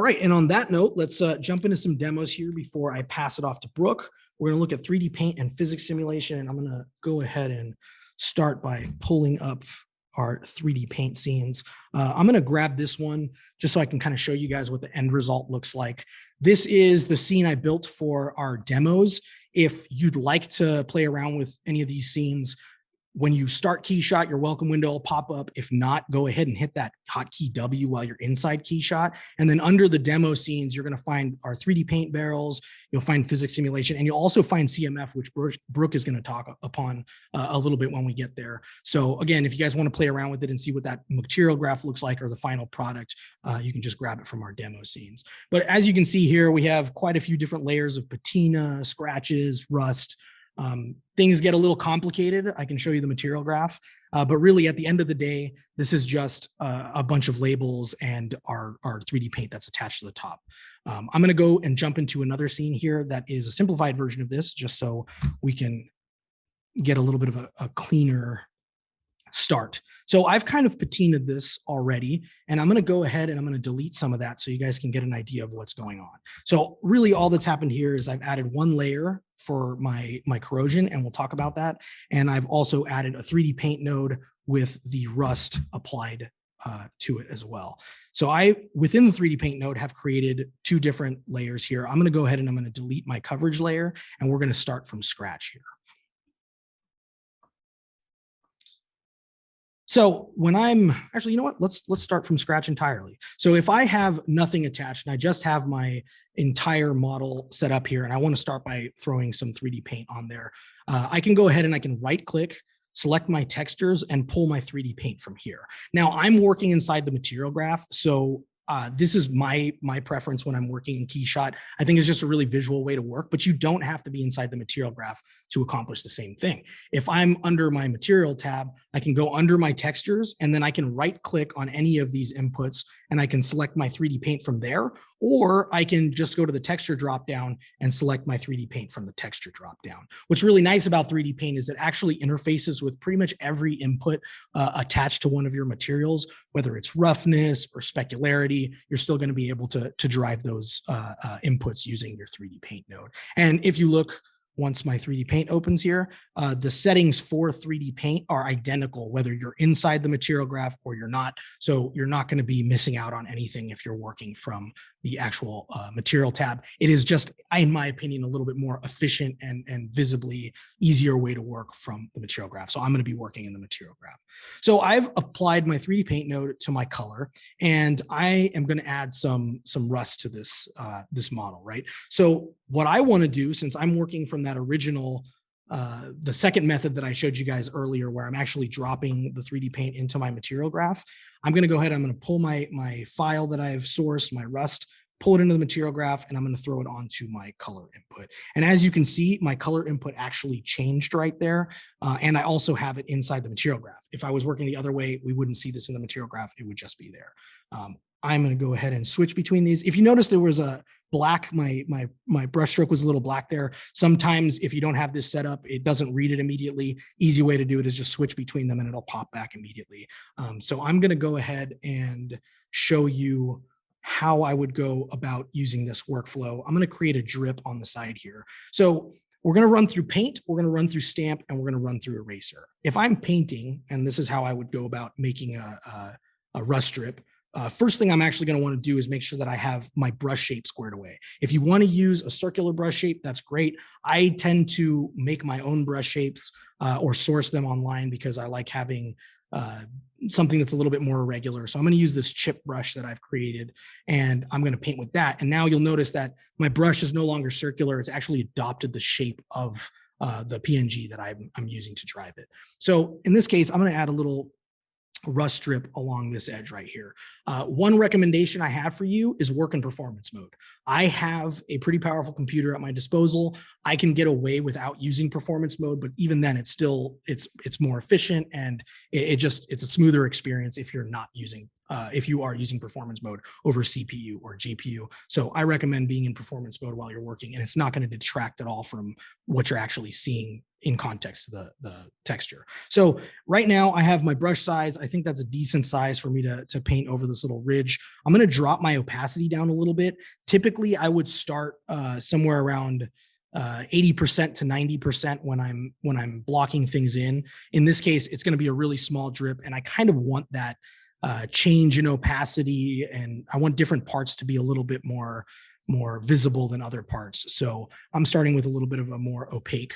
right, and on that note, let's jump into some demos here before I pass it off to Brooke. We're gonna look at 3D paint and physics simulation, and I'm gonna go ahead and start by pulling up our 3D paint scenes. I'm gonna grab this one just so I can kind of show you guys what the end result looks like. This is the scene I built for our demos. If you'd like to play around with any of these scenes, when you start Keyshot, your welcome window will pop up. If not, go ahead and hit that hotkey W while you're inside Keyshot. And then under the demo scenes, you're going to find our 3D paint barrels. You'll find physics simulation, and you'll also find CMF, which Brooke is going to talk upon a little bit when we get there. So again, if you guys want to play around with it and see what that material graph looks like or the final product, you can just grab it from our demo scenes. But as you can see here, we have quite a few different layers of patina, scratches, rust. Things get a little complicated. I can show you the material graph, but really at the end of the day, this is just a bunch of labels and our 3D paint that's attached to the top. I'm going to go and jump into another scene here that is a simplified version of this, just so we can get a little bit of a cleaner start. So I've kind of patinaed this already, and I'm going to go ahead and I'm going to delete some of that so you guys can get an idea of what's going on. So really all that's happened here is I've added one layer for my corrosion, and we'll talk about that. And I've also added a 3D paint node with the rust applied to it as well. So I, within the 3D paint node, have created two different layers here. I'm going to go ahead and I'm going to delete my coverage layer, and we're going to start from scratch here. So when I'm actually, you know what, let's start from scratch entirely. So if I have nothing attached and I just have my entire model set up here, and I want to start by throwing some 3D paint on there, I can go ahead and I can right click, select my textures, and pull my 3D paint from here. Now I'm working inside the material graph, so this is my preference when I'm working in Keyshot. I think it's just a really visual way to work, but you don't have to be inside the material graph to accomplish the same thing. If I'm under my material tab, I can go under my textures, and then I can right click on any of these inputs and I can select my 3D paint from there, or I can just go to the texture dropdown and select my 3D paint from the texture dropdown. What's really nice about 3D paint is it actually interfaces with pretty much every input attached to one of your materials, whether it's roughness or specularity. You're still going to be able to drive those inputs using your 3D paint node. And if you look, once my 3D paint opens here, the settings for 3D paint are identical, whether you're inside the material graph or you're not. So you're not going to be missing out on anything if you're working from the actual material tab. It is just, in my opinion, a little bit more efficient and visibly easier way to work from the material graph. So I'm going to be working in the material graph. So I've applied my 3D paint node to my color, and I am going to add some rust to this model, right? So what I want to do, since I'm working from that original, the second method that I showed you guys earlier, where I'm actually dropping the 3D paint into my material graph, I'm going to go ahead, I'm going to pull my file that I've sourced, my rust, pull it into the material graph, and I'm going to throw it onto my color input. And as you can see, my color input actually changed right there. And I also have it inside the material graph. If I was working the other way, we wouldn't see this in the material graph. It would just be there. I'm going to go ahead and switch between these. If you notice, there was a black, my brush stroke was a little black there. Sometimes if you don't have this set up, it doesn't read it immediately. Easy way to do it is just switch between them and it'll pop back immediately. So I'm going to go ahead and show you how I would go about using this workflow. I'm going to create a drip on the side here. So we're going to run through paint, we're going to run through stamp, and we're going to run through eraser. If I'm painting, and this is how I would go about making a rust drip, first thing I'm actually going to want to do is make sure that I have my brush shape squared away. If you want to use a circular brush shape, that's great. I tend to make my own brush shapes or source them online because I like having something that's a little bit more irregular. So I'm going to use this chip brush that I've created, and I'm going to paint with that. And now you'll notice that my brush is no longer circular. It's actually adopted the shape of the PNG that I'm using to drive it. So in this case, I'm going to add a little rust strip along this edge right here. One recommendation I have for you is work in performance mode. I have a pretty powerful computer at my disposal. I can get away without using performance mode, but even then it's still, it's more efficient, and it's a smoother experience if you're not using, if you are using performance mode over CPU or GPU. So I recommend being in performance mode while you're working, and it's not going to detract at all from what you're actually seeing in context to the texture. So right now I have my brush size. I think that's a decent size for me to paint over this little ridge. I'm going to drop my opacity down a little bit. Typically I would start somewhere around 80% to 90% when I'm blocking things in. In this case, it's going to be a really small drip, and I kind of want that change in opacity, and I want different parts to be a little bit more visible than other parts. So I'm starting with a little bit of a more opaque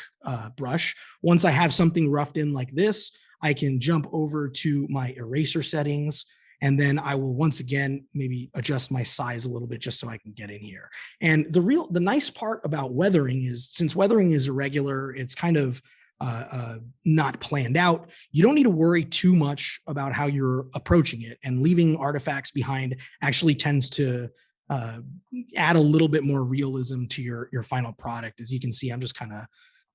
brush. Once I have something roughed in like this, I can jump over to my eraser settings, and then I will once again maybe adjust my size a little bit just so I can get in here. And the nice part about weathering is, since weathering is irregular, it's kind of not planned out, you don't need to worry too much about how you're approaching it, and leaving artifacts behind actually tends to add a little bit more realism to your final product. As you can see, I'm just kind of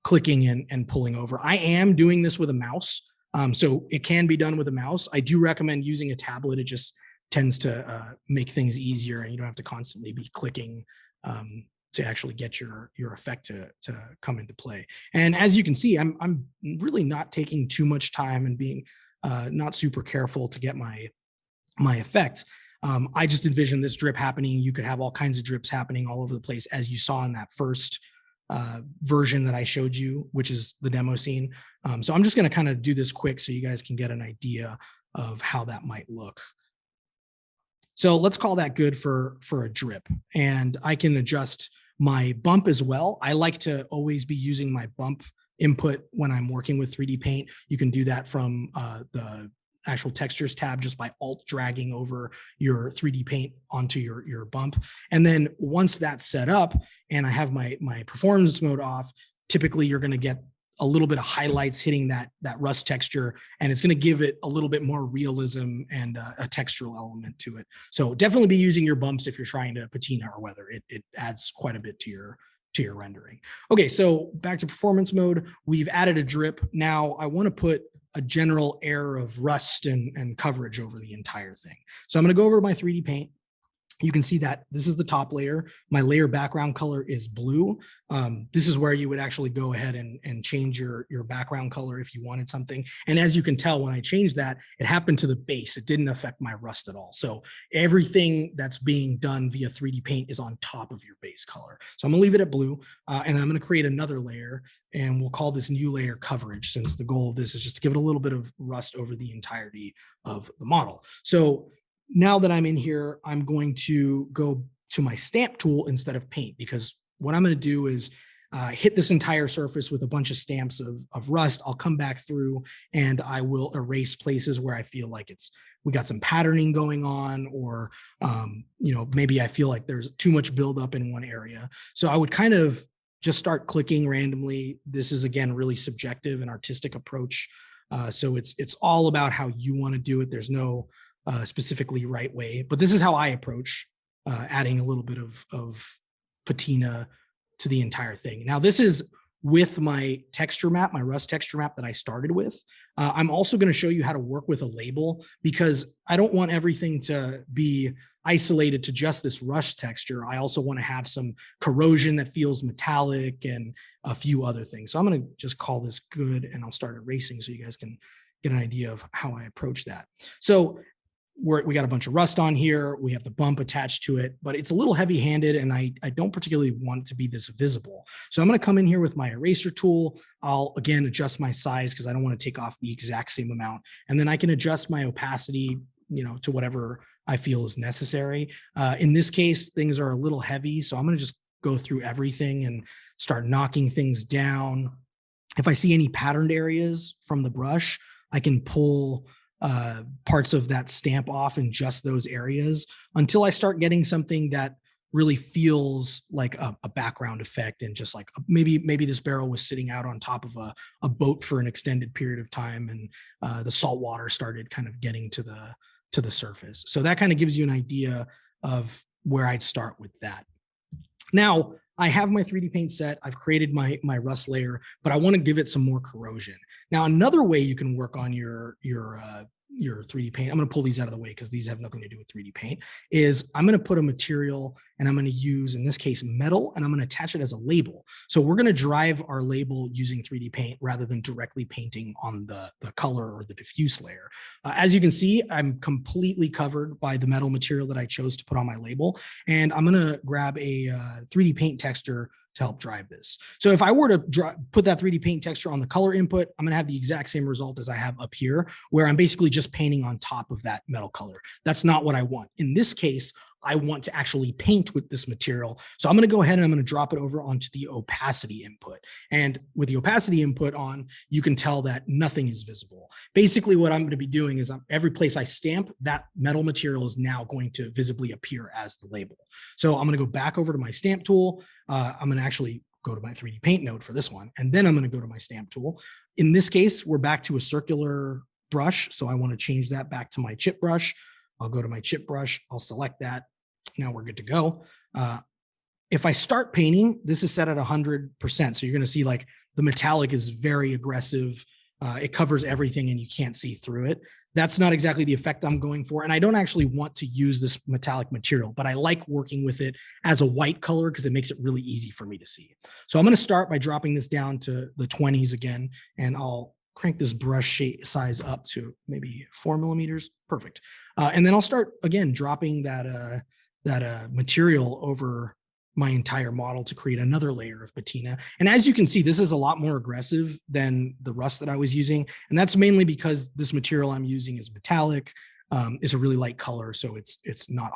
clicking and pulling over. I am doing this with a mouse, so it can be done with a mouse. I do recommend using a tablet. It just tends to make things easier, and you don't have to constantly be clicking to actually get your effect to come into play. And as you can see, I'm really not taking too much time and being not super careful to get my effect. I just envision this drip happening. You could have all kinds of drips happening all over the place, as you saw in that first version that I showed you, which is the demo scene. So I'm just going to kind of do this quick so you guys can get an idea of how that might look. So let's call that good for a drip. And I can adjust my bump as well. I like to always be using my bump input when I'm working with 3D Paint. You can do that from the actual textures tab just by alt dragging over your 3D Paint onto your bump. And then once that's set up and I have my performance mode off, typically you're going to get a little bit of highlights hitting that rust texture, and it's going to give it a little bit more realism and a textural element to it. So definitely be using your bumps if you're trying to patina or weather. It adds quite a bit to your rendering. Okay, so back to performance mode. We've added a drip. Now I want to put a general air of rust and coverage over the entire thing. So I'm going to go over to my 3D Paint. You can see that this is the top layer. My layer background color is blue. This is where you would actually go ahead and change your background color if you wanted something. And as you can tell, when I changed that, it happened to the base. It didn't affect my rust at all. So everything that's being done via 3D Paint is on top of your base color. So I'm gonna leave it at blue, and then I'm gonna create another layer, and we'll call this new layer coverage, since the goal of this is just to give it a little bit of rust over the entirety of the model. So now that I'm in here, I'm going to go to my stamp tool instead of paint, because what I'm going to do is hit this entire surface with a bunch of stamps of rust. I'll come back through and I will erase places where I feel like we got some patterning going on, or maybe I feel like there's too much buildup in one area. So I would kind of just start clicking randomly. This is, again, really subjective and artistic approach. So it's all about how you want to do it. There's no specifically right way, but this is how I approach adding a little bit of patina to the entire thing. Now, this is with my texture map, my rust texture map that I started with. I'm also going to show you how to work with a label, because I don't want everything to be isolated to just this rust texture. I also want to have some corrosion that feels metallic and a few other things. So I'm going to just call this good, and I'll start erasing so you guys can get an idea of how I approach that. So we got a bunch of rust on here. We have the bump attached to it, but it's a little heavy handed, and I don't particularly want it to be this visible. So I'm going to come in here with my eraser tool. I'll again adjust my size because I don't want to take off the exact same amount. And then I can adjust my opacity, to whatever I feel is necessary. In this case, things are a little heavy, so I'm going to just go through everything and start knocking things down. If I see any patterned areas from the brush, I can pull parts of that stamp off in just those areas until I start getting something that really feels like a background effect, and just like maybe this barrel was sitting out on top of a boat for an extended period of time, and the salt water started kind of getting to the surface. So that kind of gives you an idea of where I'd start with that. Now, I have my 3D Paint set. I've created my rust layer, but I want to give it some more corrosion. Now, another way you can work on your your 3D paint, I'm going to pull these out of the way because these have nothing to do with 3D paint, is I'm going to put a material and I'm going to use, in this case, metal, and I'm going to attach it as a label. So we're going to drive our label using 3D paint rather than directly painting on the color or the diffuse layer. As you can see, I'm completely covered by the metal material that I chose to put on my label. And I'm going to grab a 3D paint texture to help drive this. So if I were to put that 3D paint texture on the color input, I'm going to have the exact same result as I have up here, where I'm basically just painting on top of that metal color. That's not what I want. In this case, I want to actually paint with this material. So I'm going to go ahead and I'm going to drop it over onto the opacity input. And with the opacity input on, you can tell that nothing is visible. Basically, what I'm going to be doing is every place I stamp, that metal material is now going to visibly appear as the label. So I'm going to go back over to my stamp tool. I'm going to actually go to my 3D paint node for this one. And then I'm going to go to my stamp tool. In this case, we're back to a circular brush. So I want to change that back to my chip brush. I'll go to my chip brush. I'll select that. Now we're good to go. If I start painting, this is set at 100%. So you're going to see like the metallic is very aggressive. It covers everything and you can't see through it. That's not exactly the effect I'm going for. And I don't actually want to use this metallic material, but I like working with it as a white color because it makes it really easy for me to see. So I'm going to start by dropping this down to the 20s again, and I'll crank this brush size up to maybe 4 millimeters. Perfect. And then I'll start again, dropping that material over my entire model to create another layer of patina. And as you can see, this is a lot more aggressive than the rust that I was using. And that's mainly because this material I'm using is metallic. It's a really light color. So it's not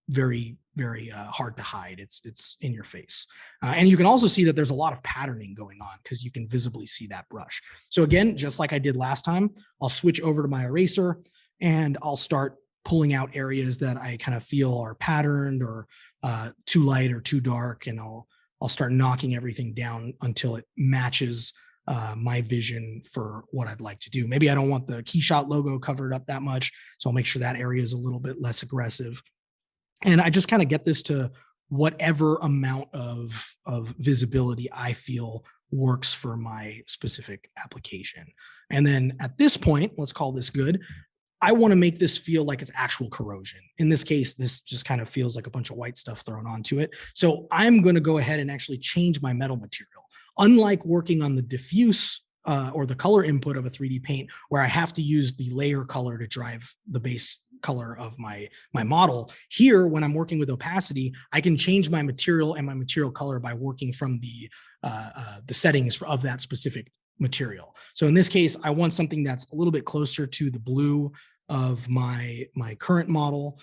very, very hard to hide. It's in your face. And you can also see that there's a lot of patterning going on because you can visibly see that brush. So again, just like I did last time, I'll switch over to my eraser and I'll start pulling out areas that I kind of feel are patterned or too light or too dark, and I'll start knocking everything down until it matches my vision for what I'd like to do. Maybe I don't want the Keyshot logo covered up that much, so I'll make sure that area is a little bit less aggressive. And I just kind of get this to whatever amount of visibility I feel works for my specific application. And then at this point, let's call this good. I want to make this feel like it's actual corrosion. In this case, this just kind of feels like a bunch of white stuff thrown onto it. So I'm going to go ahead and actually change my metal material. Unlike working on the diffuse or the color input of a 3D paint, where I have to use the layer color to drive the base color of my model, here, when I'm working with opacity, I can change my material and my material color by working from the settings of that specific material. So in this case, I want something that's a little bit closer to the blue of my current model.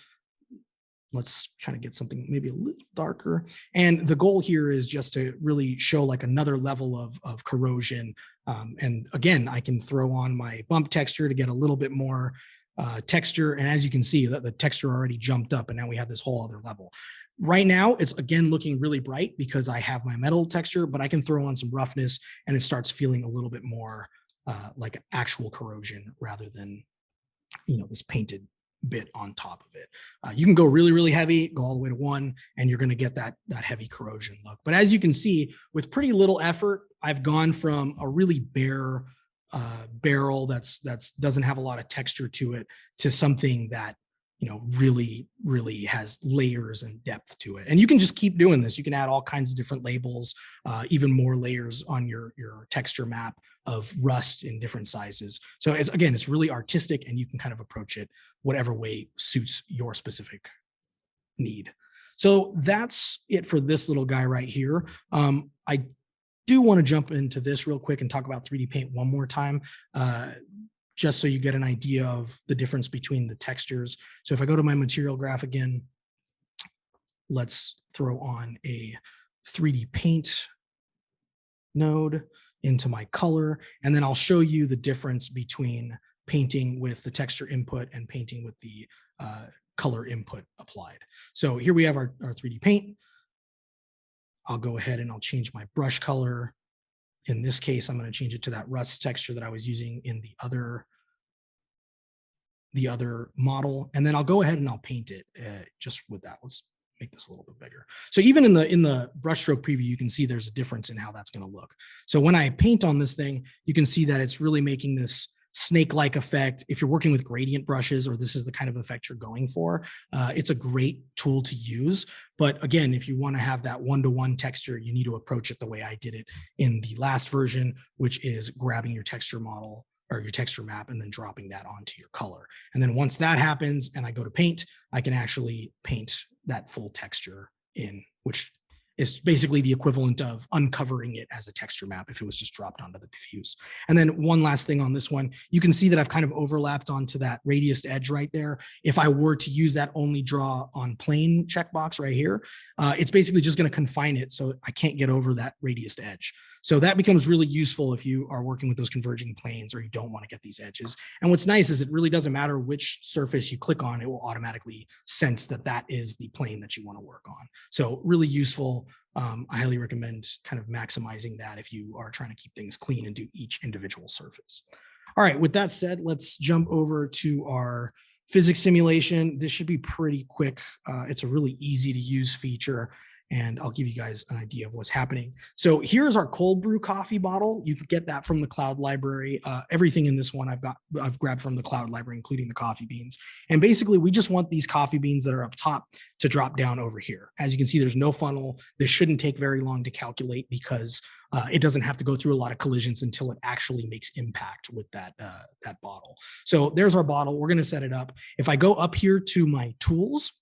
Let's try to get something maybe a little darker. And the goal here is just to really show like another level of corrosion. And again, I can throw on my bump texture to get a little bit more texture. And as you can see, the texture already jumped up and now we have this whole other level. Right now, it's again looking really bright because I have my metal texture, but I can throw on some roughness and it starts feeling a little bit more like actual corrosion rather than, this painted bit on top of it. You can go really, really heavy, go all the way to 1, and you're going to get that heavy corrosion look. But as you can see, with pretty little effort, I've gone from a really bare barrel that's doesn't have a lot of texture to it to something that really, really has layers and depth to it. And you can just keep doing this. You can add all kinds of different labels, even more layers on your texture map of rust in different sizes. So it's really artistic and you can kind of approach it whatever way suits your specific need. So that's it for this little guy right here. I do want to jump into this real quick and talk about 3D Paint one more time. Just so you get an idea of the difference between the textures. So if I go to my material graph again, let's throw on a 3D paint node into my color, and then I'll show you the difference between painting with the texture input and painting with the color input applied. So here we have our 3D paint. I'll go ahead and I'll change my brush color. In this case, I'm going to change it to that rust texture that I was using in the other model. And then I'll go ahead and I'll paint it just with that. Let's make this a little bit bigger. So even in the brushstroke preview, you can see there's a difference in how that's going to look. So when I paint on this thing, you can see that it's really making this snake-like effect. If you're working with gradient brushes or this is the kind of effect you're going for, it's a great tool to use. But again, if you want to have that one-to-one texture, you need to approach it the way I did it in the last version, which is grabbing your texture model or your texture map and then dropping that onto your color. And then once that happens and I go to paint, I can actually paint that full texture in, which is basically the equivalent of uncovering it as a texture map if it was just dropped onto the diffuse. And then one last thing on this one, you can see that I've kind of overlapped onto that radius edge right there. If I were to use that only draw on plane checkbox right here, it's basically just going to confine it so I can't get over that radius edge. So that becomes really useful if you are working with those converging planes or you don't want to get these edges. And what's nice is it really doesn't matter which surface you click on, it will automatically sense that that is the plane that you want to work on. So really useful. I highly recommend kind of maximizing that if you are trying to keep things clean and do each individual surface. All right, with that said, let's jump over to our physics simulation. This should be pretty quick. It's a really easy to use feature, and I'll give you guys an idea of what's happening. So here's our cold brew coffee bottle. You can get that from the cloud library. Everything in this one I've grabbed from the cloud library, including the coffee beans. And basically we just want these coffee beans that are up top to drop down over here. As you can see, there's no funnel. This shouldn't take very long to calculate because it doesn't have to go through a lot of collisions until it actually makes impact with that bottle. So there's our bottle. We're going to set it up. If I go up here to my tools,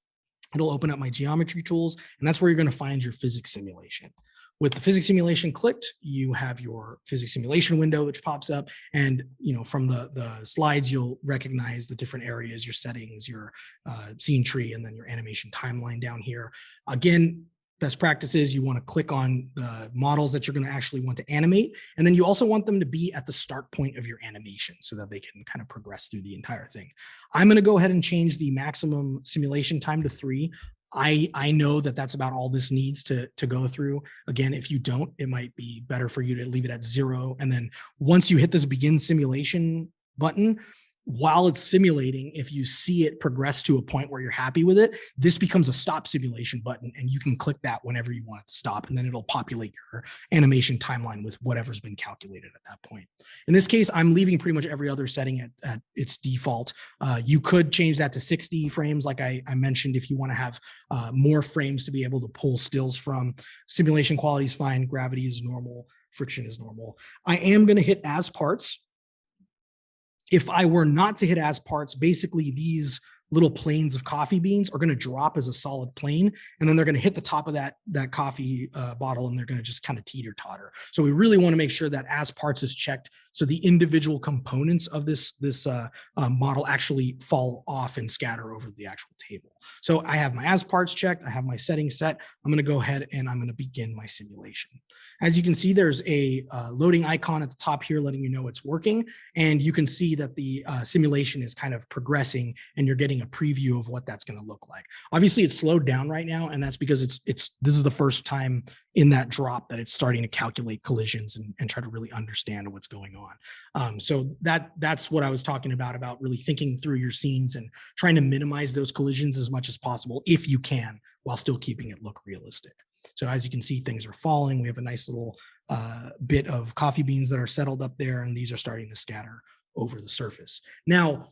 it'll open up my geometry tools, and that's where you're going to find your physics simulation. With the physics simulation clicked, you have your physics simulation window, which pops up. And from the slides, you'll recognize the different areas, your settings, your scene tree, and then your animation timeline down here. Again, best practices, you want to click on the models that you're going to actually want to animate. And then you also want them to be at the start point of your animation so that they can kind of progress through the entire thing. I'm going to go ahead and change the maximum simulation time to 3. I know that that's about all this needs to go through. Again, if you don't, it might be better for you to leave it at 0. And then once you hit this begin simulation button, while it's simulating, if you see it progress to a point where you're happy with it, this becomes a stop simulation button, and you can click that whenever you want it to stop, and then it'll populate your animation timeline with whatever's been calculated at that point. In this case, I'm leaving pretty much every other setting at its default. You could change that to 60 frames, like I mentioned, if you want to have more frames to be able to pull stills from. Simulation quality is fine, gravity is normal, friction is normal. I am going to hit as parts. If I were not to hit as parts, basically these little planes of coffee beans are going to drop as a solid plane, and then they're going to hit the top of that coffee bottle, and they're going to just kind of teeter-totter. So we really want to make sure that as parts is checked, so the individual components of this model actually fall off and scatter over the actual table. So I have my as parts checked, I have my settings set. I'm going to go ahead and I'm going to begin my simulation. As you can see, there's a loading icon at the top here letting you know it's working, and you can see that the simulation is kind of progressing, and you're getting a preview of what that's going to look like. Obviously, it's slowed down right now, and that's because this is the first time in that drop that it's starting to calculate collisions and try to really understand what's going on. So that's what I was talking about really thinking through your scenes and trying to minimize those collisions as much as possible if you can, while still keeping it look realistic. So as you can see, things are falling. We have a nice little bit of coffee beans that are settled up there, and these are starting to scatter over the surface. Now,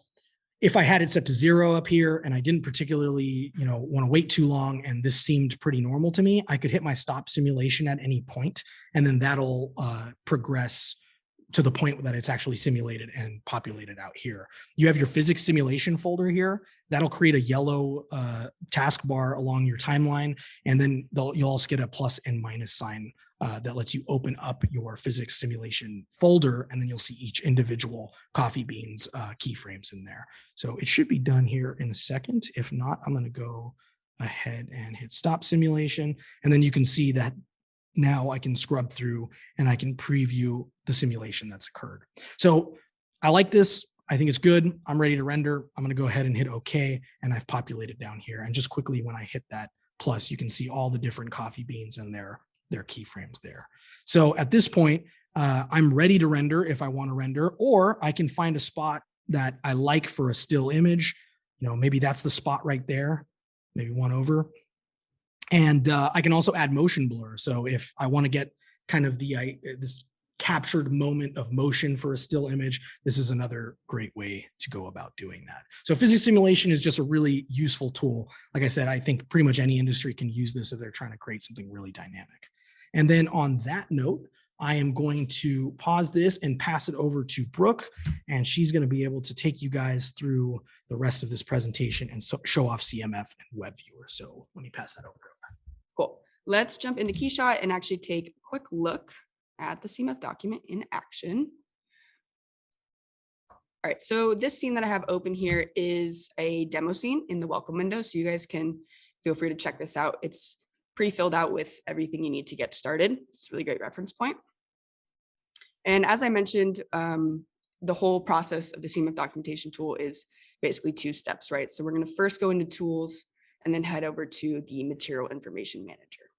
if I had it set to 0 up here and I didn't particularly, want to wait too long, and this seemed pretty normal to me, I could hit my stop simulation at any point, and then that'll progress to the point that it's actually simulated and populated out here. You have your physics simulation folder here. That'll create a yellow taskbar along your timeline, and then you'll also get a plus and minus sign that lets you open up your physics simulation folder, and then you'll see each individual coffee beans keyframes in there. So it should be done here in a second. If not, I'm going to go ahead and hit stop simulation, and then you can see that now I can scrub through and I can preview the simulation that's occurred. So I like this. I think it's good. I'm ready to render. I'm going to go ahead and hit OK, and I've populated down here. And just quickly, when I hit that plus, you can see all the different coffee beans and their keyframes there. So at this point, I'm ready to render if I want to render, or I can find a spot that I like for a still image. Maybe that's the spot right there, maybe one over. And I can also add motion blur. So if I want to get kind of this captured moment of motion for a still image, this is another great way to go about doing that. So physics simulation is just a really useful tool. Like I said, I think pretty much any industry can use this if they're trying to create something really dynamic. And then on that note, I am going to pause this and pass it over to Brooke, and she's going to be able to take you guys through the rest of this presentation and show off CMF and Web Viewer. So let me pass that over. Cool. Let's jump into Keyshot and actually take a quick look at the Cmf document in action. All right, so this scene that I have open here is a demo scene in the welcome window, so you guys can feel free to check this out. It's pre-filled out with everything you need to get started. It's a really great reference point. And as I mentioned, the whole process of the Cmf documentation tool is basically 2 steps, right? So we're going to first go into tools and then head over to the material information manager.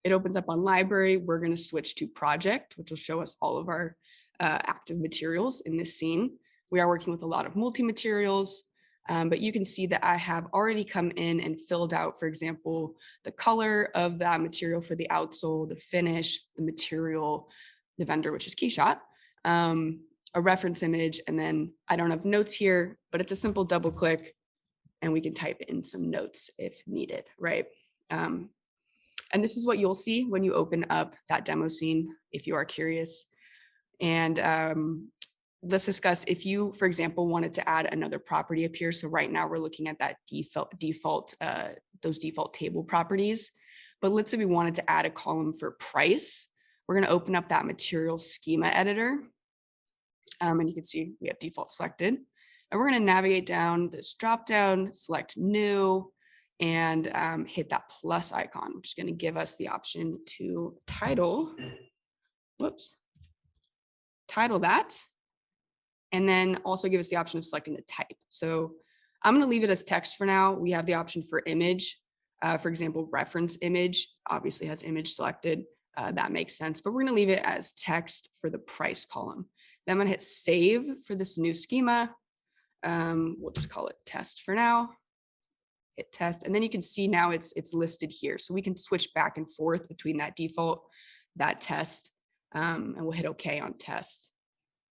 It opens up on library. We're going to switch to project, which will show us all of our active materials in this scene. We are working with a lot of multi-materials, but you can see that I have already come in and filled out, for example, the color of that material for the outsole, the finish, the material, the vendor, which is Keyshot, a reference image, and then I don't have notes here, but it's a simple double click and we can type in some notes if needed, right? And this is what you'll see when you open up that demo scene, if you are curious. And let's discuss if you, for example, wanted to add another property up here. So right now we're looking at that those default table properties. But let's say we wanted to add a column for price. We're going to open up that material schema editor. And you can see we have default selected. And we're going to navigate down this drop down, select new, and hit that plus icon, which is going to give us the option to title that, and then also give us the option of selecting the type. So I'm going to leave it as text for now. We have the option for image. For example, reference image obviously has image selected. That makes sense, but we're going to leave it as text for the price column. Then I'm going to hit save for this new schema. We'll just call it test for now. Hit test, and then you can see now it's listed here. So we can switch back and forth between that default, that test, and we'll hit OK on test.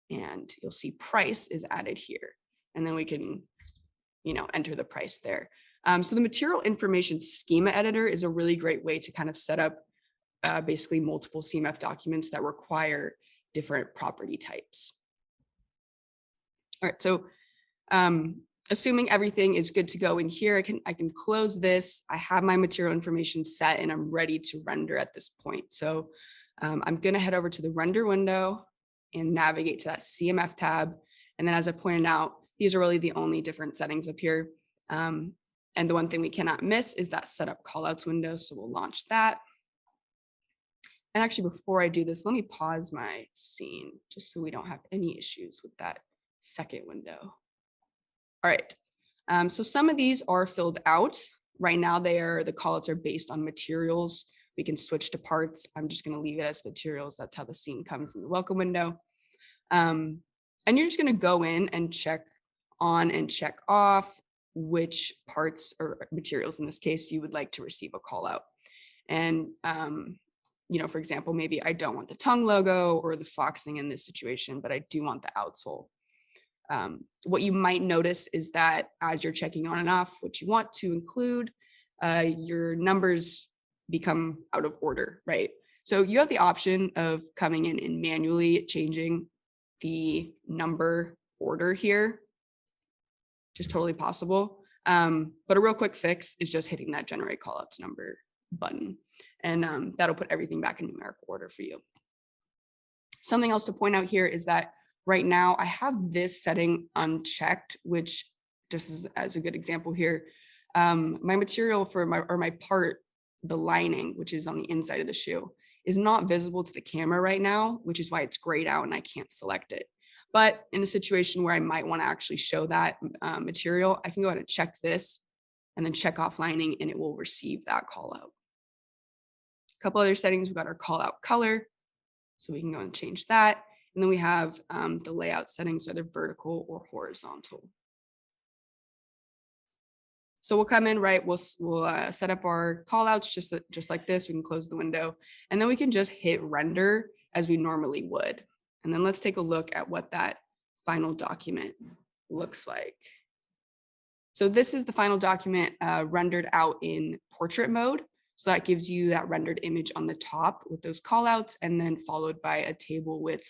And you'll see price is added here. And then we can, enter the price there. So the material information schema editor is a really great way to kind of set up basically multiple CMF documents that require different property types. All right, so assuming everything is good to go in here, I can close this. I have my material information set and I'm ready to render at this point. So I'm going to head over to the render window and navigate to that CMF tab. And then as I pointed out, these are really the only different settings up here. And the one thing we cannot miss is that setup callouts window. So we'll launch that. And actually, before I do this, let me pause my scene just so we don't have any issues with that second window. All right, so some of these are filled out. Right now, the callouts are based on materials. We can switch to parts. I'm just gonna leave it as materials. That's how the scene comes in the welcome window. And you're just gonna go in and check on and check off which parts or materials, in this case, you would like to receive a call out. And, for example, maybe I don't want the tongue logo or the foxing in this situation, but I do want the outsole. What you might notice is that as you're checking on and off what you want to include, your numbers become out of order, right? So you have the option of coming in and manually changing the number order here, which is totally possible. But a real quick fix is just hitting that generate callouts number button, and that'll put everything back in numerical order for you. Something else to point out here is that right now I have this setting unchecked, which just as a good example here, my material for my part, the lining, which is on the inside of the shoe, is not visible to the camera right now, which is why it's grayed out and I can't select it. But in a situation where I might want to actually show that material, I can go ahead and check this and then check off lining and it will receive that call out. A couple other settings, we've got our call out color. So we can go and change that. And then we have the layout settings, either vertical or horizontal. So we'll come in, right? We'll set up our callouts just like this. We can close the window, and then we can just hit render as we normally would. And then let's take a look at what that final document looks like. So this is the final document rendered out in portrait mode. So that gives you that rendered image on the top with those callouts, and then followed by a table with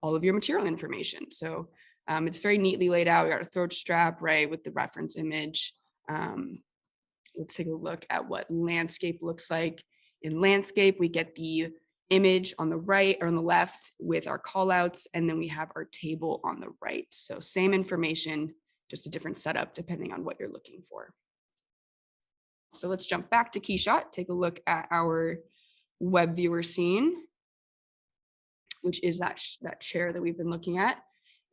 all of your material information. So it's very neatly laid out. We got a throat strap, right, with the reference image. Let's take a look at what landscape looks like. In landscape, we get the image on the right or on the left with our callouts, and then we have our table on the right. So same information, just a different setup depending on what you're looking for. So let's jump back to Keyshot, take a look at our web viewer scene, which is that chair that we've been looking at.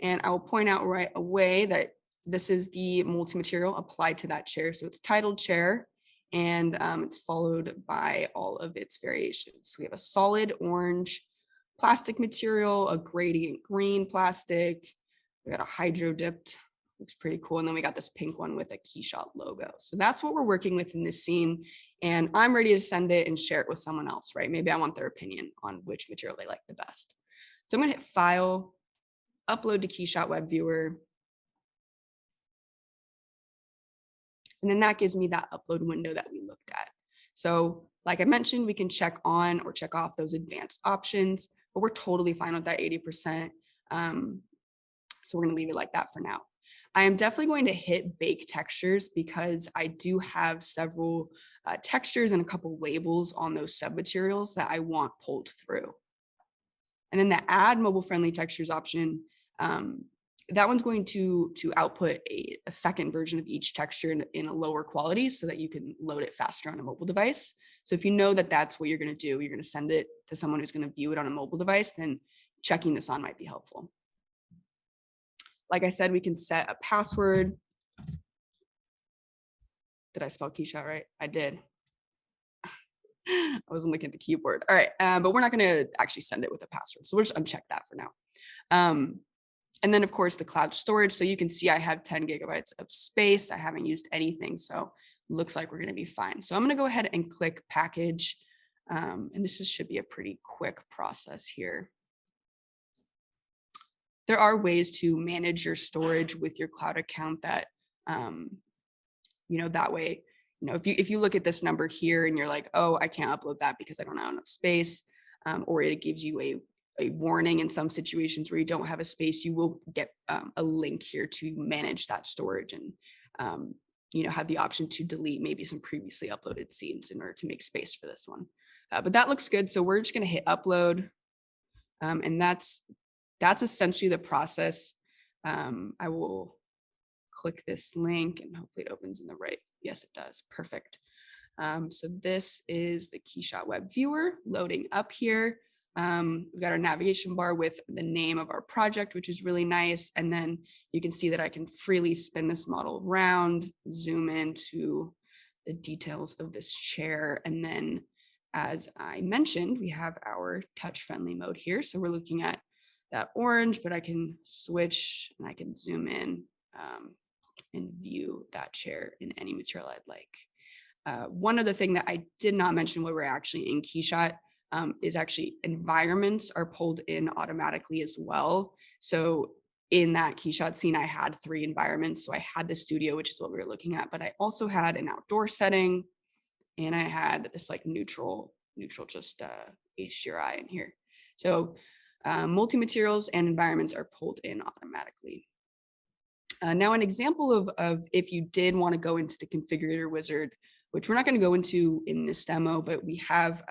And I will point out right away that this is the multi-material applied to that chair. So it's titled chair, and it's followed by all of its variations. So we have a solid orange plastic material, a gradient green plastic, we got a hydro dipped, looks pretty cool. And then we got this pink one with a Keyshot logo. So that's what we're working with in this scene. And I'm ready to send it and share it with someone else, right? Maybe I want their opinion on which material they like the best. So I'm gonna hit File, Upload to Keyshot Web Viewer. And then that gives me that upload window that we looked at. So like I mentioned, we can check on or check off those advanced options, but we're totally fine with that 80%. So we're gonna leave it like that for now. I am definitely going to hit bake textures because I do have several textures and a couple labels on those submaterials that I want pulled through. And then the add mobile friendly textures option, that one's going to output a second version of each texture in a lower quality so that you can load it faster on a mobile device. So if you know that that's what you're going to do, you're going to send it to someone who's going to view it on a mobile device, then checking this on might be helpful. Like I said, we can set a password. Did I spell Keyshot right? I did. I wasn't looking at the keyboard. All right, but we're not going to actually send it with a password. So we'll just uncheck that for now. And then of course the cloud storage. So you can see I have 10 gigabytes of space. I haven't used anything. So looks like we're going to be fine. So I'm going to go ahead and click package. And this should be a pretty quick process here. There are ways to manage your storage with your cloud account that, that way, if you look at this number here and you're like, oh, I can't upload that because I don't have enough space, or it gives you a warning in some situations where you don't have a space, you will get a link here to manage that storage and, have the option to delete maybe some previously uploaded scenes in order to make space for this one. But that looks good. So we're just going to hit upload. And that's essentially the process. I will click this link and hopefully it opens in the right. Yes, it does. Perfect. So this is the Keyshot Web Viewer loading up here. We've got our navigation bar with the name of our project, which is really nice. And then you can see that I can freely spin this model around, zoom into the details of this chair. And then, as I mentioned, we have our touch-friendly mode here. So we're looking at that orange, but I can switch and I can zoom in and view that chair in any material I'd like. One other thing that I did not mention when we're actually in Keyshot is actually environments are pulled in automatically as well. So in that Keyshot scene, I had 3 environments. So I had the studio, which is what we were looking at, but I also had an outdoor setting and I had this like neutral just HDRI in here. So multi-materials and environments are pulled in automatically. Now, an example of if you did want to go into the Configurator Wizard, which we're not going to go into in this demo, but we have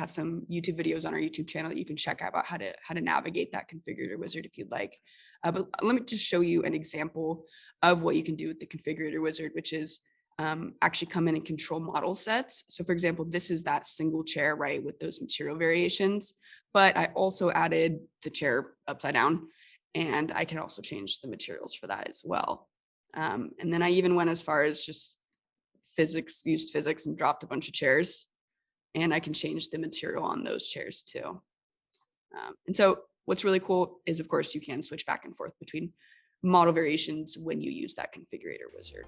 some YouTube videos on our YouTube channel that you can check out about how to navigate that Configurator Wizard if you'd like. But let me just show you an example of what you can do with the Configurator Wizard, which is actually come in and control model sets. So for example, this is that single chair, right, with those material variations, but I also added the chair upside down and I can also change the materials for that as well. And then I even went as far as just used physics and dropped a bunch of chairs, and I can change the material on those chairs too. And so what's really cool is, of course, you can switch back and forth between model variations when you use that Configurator Wizard.